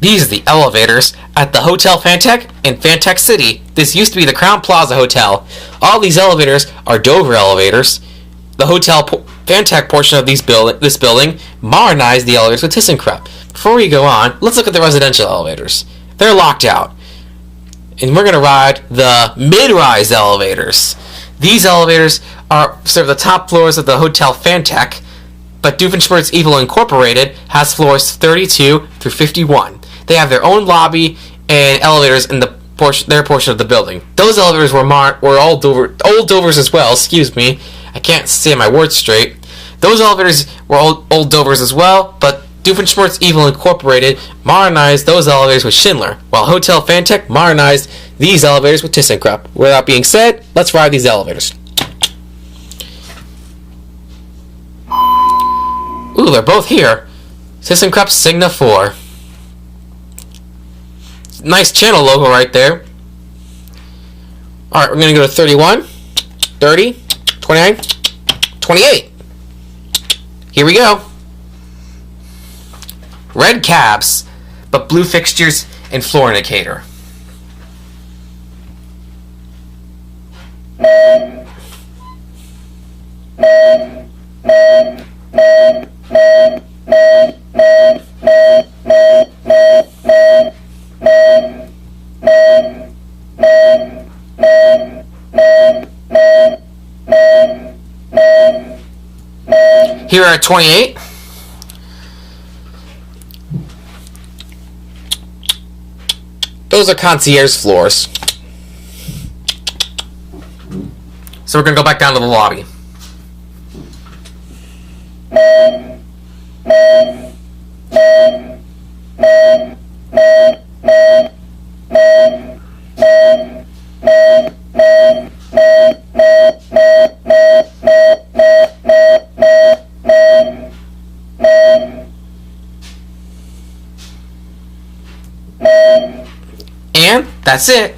These are the elevators at the Hotel Fantech in Fantech City. This used to be the Crowne Plaza Hotel. All these elevators are Dover elevators. The Hotel Fantech portion of this building modernized the elevators with ThyssenKrupp. Before we go on, let's look at the residential elevators. They're locked out. And we're going to ride the mid-rise elevators. These elevators serve the top floors of the Hotel Fantech, but Doofenshmirtz Evil Incorporated has floors 32 through 51. They have their own lobby and elevators in their portion of the building. Those elevators were old Dovers as well. Excuse me, I can't say my words straight. Those elevators were old Dovers as well, but Doofenshmirtz Evil Incorporated modernized those elevators with Schindler, while Hotel Fantech modernized these elevators with ThyssenKrupp. With that being said, let's ride these elevators. Ooh, they're both here. ThyssenKrupp Signa 4. Nice channel logo right there. Alright, we're going to go to 31, 30, 29, 28. Here we go. Red cabs, but blue fixtures and floor indicator. Here are 28. Those are concierge floors. So we're going to go back down to the lobby. And that's it.